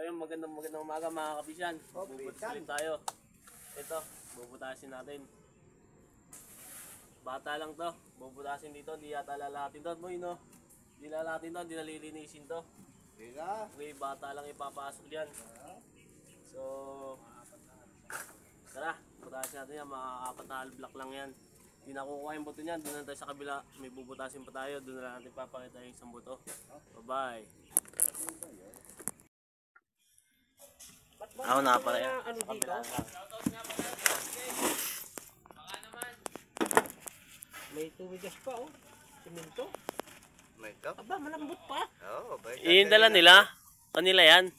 ayun, magandang umaga mga kapisyan. Bubutas ulit tayo. Ito, bubutasin natin. Bata lang to. Bubutasin dito, hindi yata lalahatin to. Boy, no? Hindi lalahatin to, hindi nalilinisin to. Okay, bata lang ipapasok dyan. So, tara, butasin natin yan. Mga 4 na half-block lang yan. Hindi nakukuha yung buto niyan. Doon na tayo sa kabila. May bubutasin pa tayo. Doon na natin papakita yung isang buto. Bye-bye. Ako na pala yan. Sa kabila lang. May tumigas pa oh. Siminto. May ito? Aba, malambot pa. Oo, Yung dala nila. Kanila yan.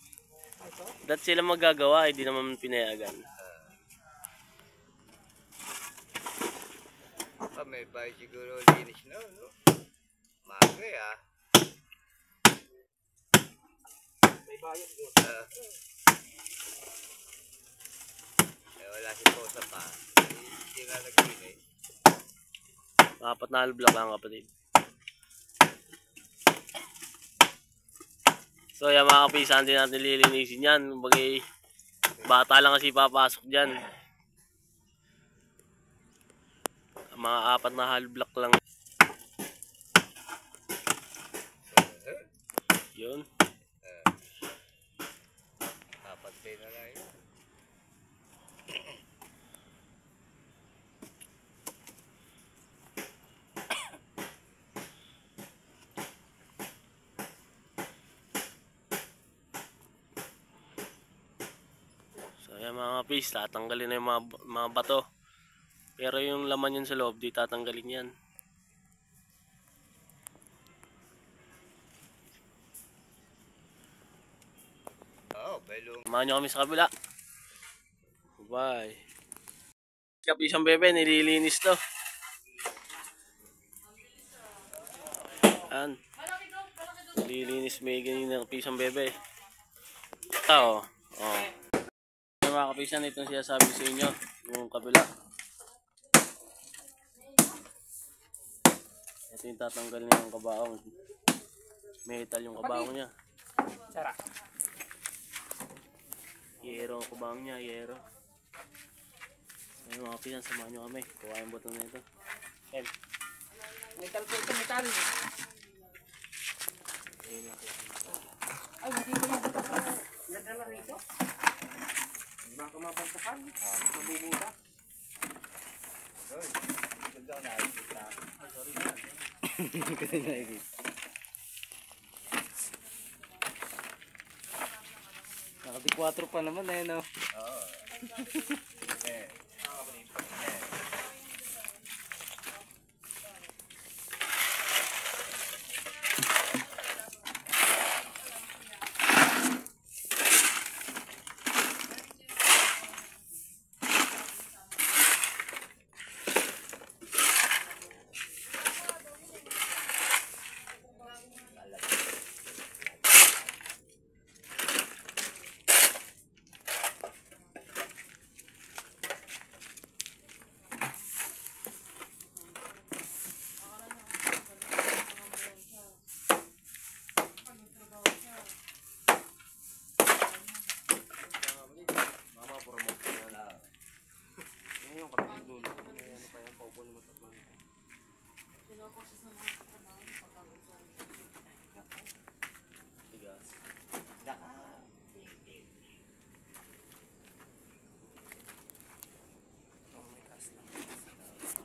Dahil sila magagawa. Hindi naman pinayagan. May bahay siguro linis na, no? Magay, ah. May bayad yun. Wala si Posa pa. Hindi nga nag-linis. 4 na half-block lang kapatid. So yan mga kapisan, hindi natin lilinisin yan. Bagay, bata lang kasi papasok dyan. Mga 4 na half-block lang. Yun. Kapantay na lang yun. So yan mga kapis, tatanggalin na yung mga bato. Pero yung laman yun sa loob, di tatanggalin yan. Oo, belong. Samahan nyo kami sa kabila. Bye. Kapisang bebe, nililinis to. Yan. Nililinis may ganyan ng kapisang bebe. Ito, oh. Yung mga kapisan, itong siya sabi sa inyo. Yung kabila. Ito yung tatanggal niya yung kabaong. Metal yung kabaong niya. Sara. Yero ang kabaong niya, yero. Ayun mga kapisan, samahan nyo kami. Kuha yung buto na ito. M. Metal po ito, metal. Ayun na. Ay, hindi ko yung buto pa. Nadala rito. Baka mabantakan. Mabubuta. Ganda ko nakikita. Ay, sorry na. Kasi nakikita. Nakati 4 pa naman eh, no? Oo.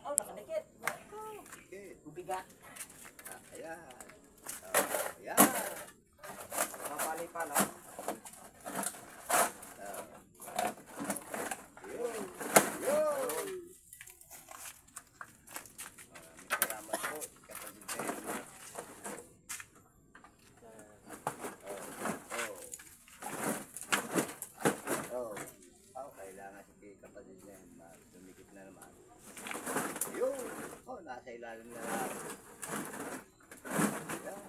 Oh, nakadikit. Bigat. Ayan. Ayan. Mapali pa, no? Yun. Yun. Maraming salamat po. Kapatid na yun. Kailangan si kapatid na yun. Dumikit na naman. Yun. Oh, nasa ilalim na lang. Ayan.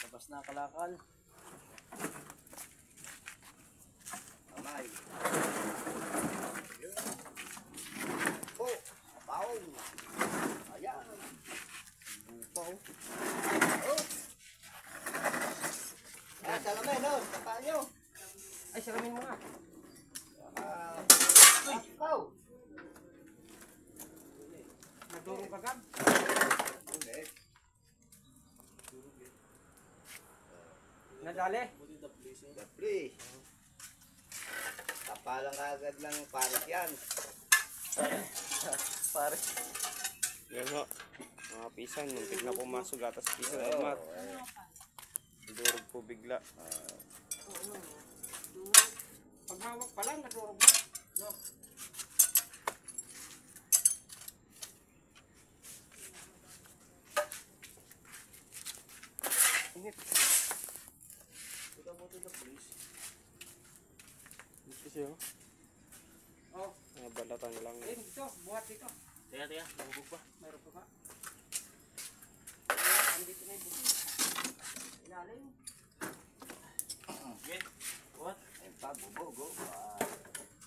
Labas na kalakal. Kamay. Yun. Oh, paong. Ayan. Bupaw. Oh. Ah, salamin, no? Sapa nyo. Ay, salamin mo nga. Ikaw. Nadurong kagad. Hindi. Nadali. Dapli. Kapalang agad ng pares yan. Pare. Yan ho. Mga pisan, nung tignan po masugatas pisan Edmar. Durog po bigla. Pag hawak pa lang, nadurong na. No. Init. Ikaw mo the police. Ito siya. Oh, Mga balatan lang. ayun dito. Buhat dito. Teka, nabubog pa. Mayroon pa ba? Andito na yung buhay. Ilalim. Okay. What? Ayun pa, bubogo.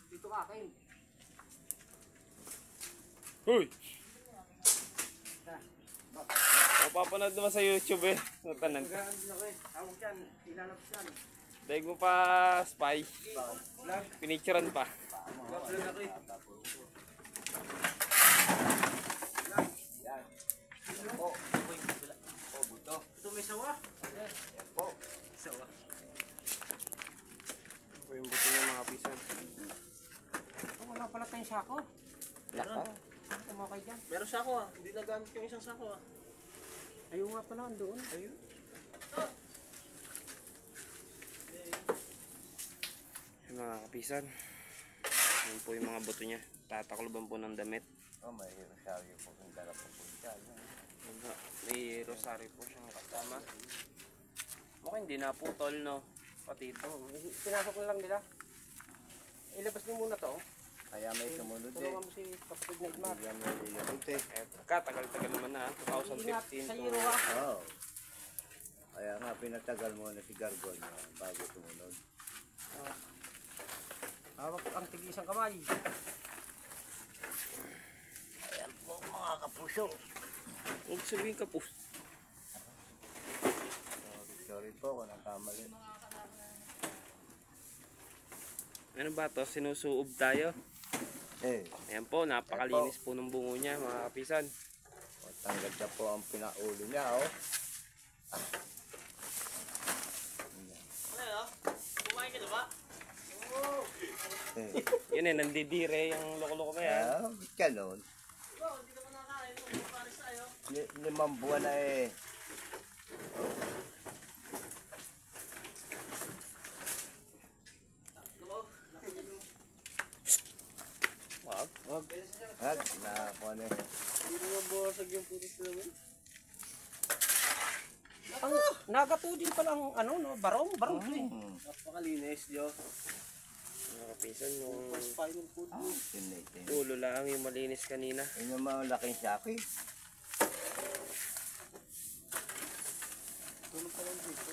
Dito ka kayo. Huy! Mapapanood naman sa YouTube eh. Natanan. Magaan din ako eh. Tawag dyan. Ilalabas yan. Daig mo pa spy. Vlog. Pinicturean pa. Vlog lang ako eh. Yan. Yan po. Uy, wala. Po, buto. Ito may sawa. Yan po. Sawa. Ito yung buto niya mga pisan. Oh, wala pala tayong sako. Meron. Tumakay dyan. Meron sako ah. Hindi nagamit yung isang sako ah. Ayun nga pala, doon. Ayun. Yung mga kapisan. Yan po yung mga buto niya. Tatakloban po ng damit. Oh, may rosaryo po kung dala po po dyan. Yan ho. May rosary po siyang kasama. Mukhang hindi na putol no. Pati ito. Pinasok na lang nila. Ilabas niyo muna to. Kaya may sumunod eh. Tulungan mo si kapatid na Edmar. Bigyan mo nilabot eh. Eh, tagal-tagal naman na. 2015 Sa to. Euro ha. Oo. Kaya nga pinatagal mo na si Gargon bago sumunod. Hawak ang tig-isang kamay. Ayan po mga kapuso. Huwag sabihin ka po. Sorry po kung nakamali. Ano ba to? Sinusuob tayo. Eh, Ayan po, napakalinis po ng bungo niya mga kapisan. tanggap na po ang pinaulo niya oh. Ano yun? Kumain ka na ba? Eh, Yun eh, nandidire yung loko-loko na yan. ba't ganun? Ikaw, hindi ka pa nakain. Pares tayo. 5 buwan na eh. Wag. At nakakuha na eh. Hindi naman buwasag yung putis namin. Ang nagato din pala ang ano no, barong to eh. Napakalinis, Diyo. Mga kapisan, yung Spinal food. Tinitin. ulo lang yung malinis kanina. Yun yung mga laking sako eh. Tulog pa lang dito.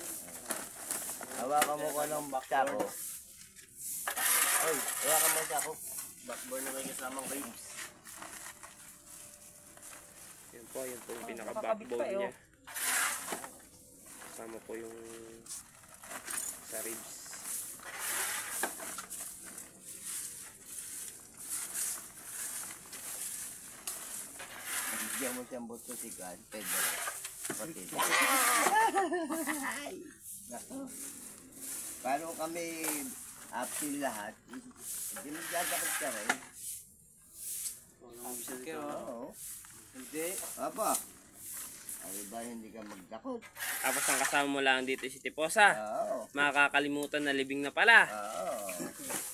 Hawakan mo ko ng sako. Oy, hawakan mo ng sako. Backboard na may kasamang ribs. Yan po, yun po yung Nakakabit pinaka-backbone pa, eh, niya. oh. Kasama po yung sa ribs. Bigyan mo siyang buto si God, Pedro. Pati. Nako. Paano kami apil lahat? Hindi magdadakot ka rin. Oo. Hindi. Apa? Ay ba hindi ka magdakot? Tapos ang kasama mo lang dito si Tiposa. Oo. Makakalimutan na libing na pala. Oo.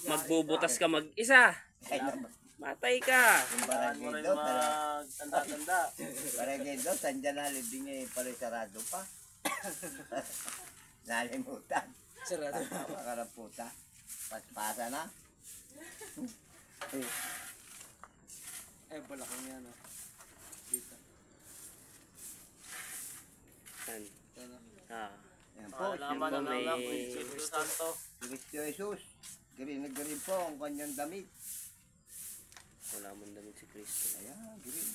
Magbubutas ka mag-isa. Ay naman. Matay ka. Yung Saan mo barangay rin daw, magtanda-tanda. barangay daw, sandyan na libing niya pala sarado pa. Nalimutan. Sarado. Makaraputa. Paspasa na. Eh, balakang yan ah. Dito. Yan. Yan Ah. Yan po, Alaman yun po, ng alam, may- Espiritu Santo. Cristo Jesus. Green na green po ang kanyang damit. Wala mong damit si Kristo. Ayan, green.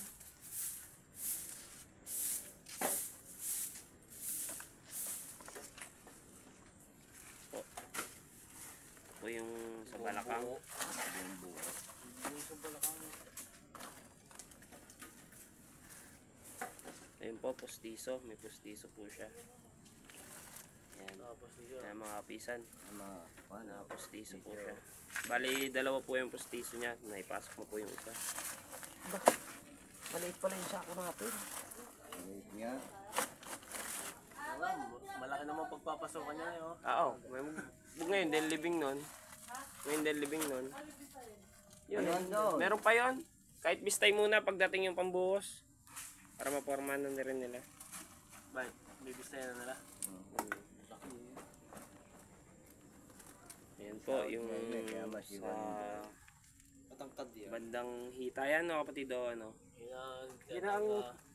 balakang. Yung buo. Yung sa balakang. Ayun po, postiso. May postiso po siya. Ayan. Tapos dito. Ayan mga kapisan. Mga, Postiso po siya. Bali, dalawa po yung postiso niya. Naipasok mo po yung isa. Maliit pala yung sako natin. maliit nga. Malaki naman pagpapasokan niya eh. Oh. Oo. Ngayon, din living nun. Yun. Ayun doon. Meron pa yon. Kahit bistay muna pagdating yung pambuhos. Para mapormahan na rin nila. Bakit? Bibistay na nila. Ayan po, yung Kaya mas sa Matangkad yan. bandang hita yan, no, kapatid, o ano? Yan ang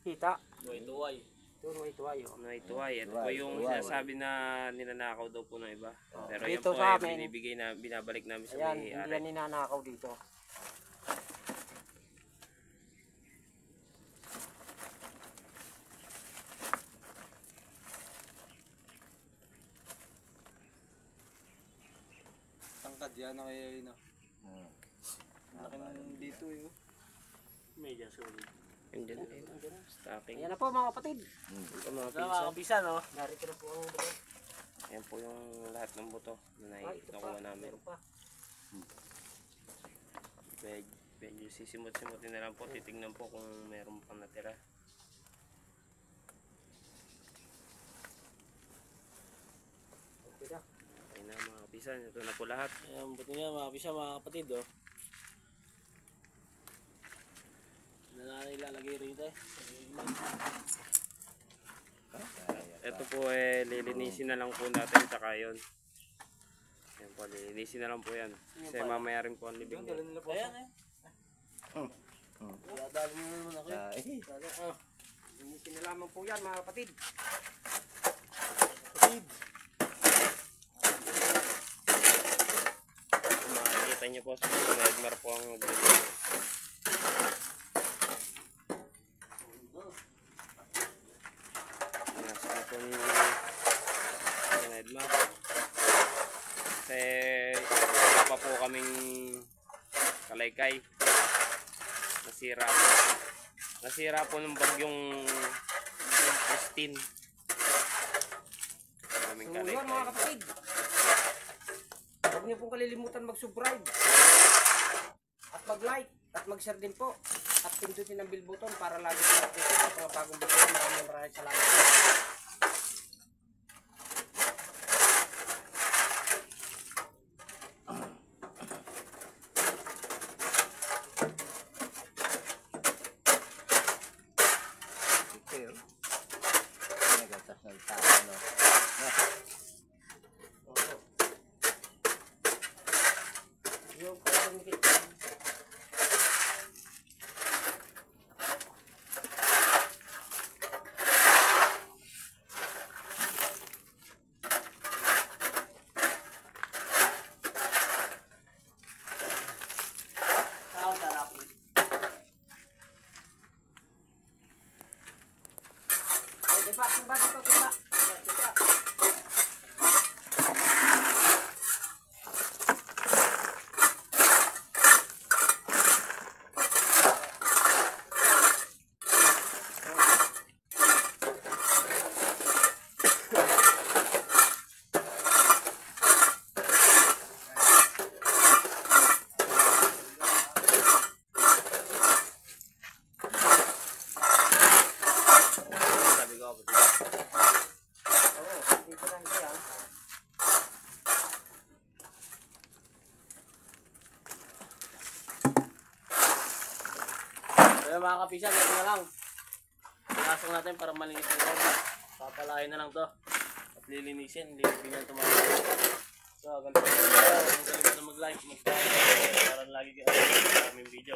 hita. Tuway-tuway. Ito may tuwayo. Ano ito ay? Ito po Tuway, yung tuway. sinasabi na ninanakaw daw po ng iba. Pero yan Dito po sa ay amin, binabalik namin sa Ayan, may hindi yan ninanakaw dito. Tangkad yan na kaya yun. Hmm. Laki ng dito eh. Medyo sulit. Andyan, stocking. Ayan na po mga kapatid. Ito mga Sa pinsan. mga kapisan oh. Narito na po ang buto. Ayan po yung lahat ng buto na Ay, ito pa. nakuha namin. Meron pa. Medyo sisimot-simutin na lang po. Titignan po kung meron pang natira. Okay na. Okay na mga kapisan. Ito na po lahat. Ayan, buti nga mga kapisan, mga kapatid oh. Ano na ilalagay rito eh. Ito po lilinisin na lang po natin. Tsaka yun. Ayan po, lilinisin na lang po yan. Kasi mamaya rin po ang libing niya. Ayan eh. Dadalo mo naman ako eh. Ay, Linisin na lamang po yan mga kapatid. Kung makikita nyo po sa mga Edmar po ang naglilinis. Nasa na po ni Edmar. Kasi wala pa po kaming kalaykay. Nasira po ng bagyong Christine. Kaming So yun kalaykay. mga kapatid. Huwag niyo pong kalilimutan mag-subscribe. At mag-like. At mag-share din po. At pindutin ang bell button para lagi po updated sa mga bagong video. Maraming salamat. ito yun. Nagatas ng tao, no? Yung parang Saan sarap? Ay, diba? Diba? Sabi ko, Oo, dito lang siya. Kaya mga kapisan, ito na lang. Pinasok natin para malinis ito. Papalahin na lang to. At lilinisin, lilinisin ito mga So, ganito. Huwag kalimutan mag-like, mag-subscribe para lagi kayo sa aming video.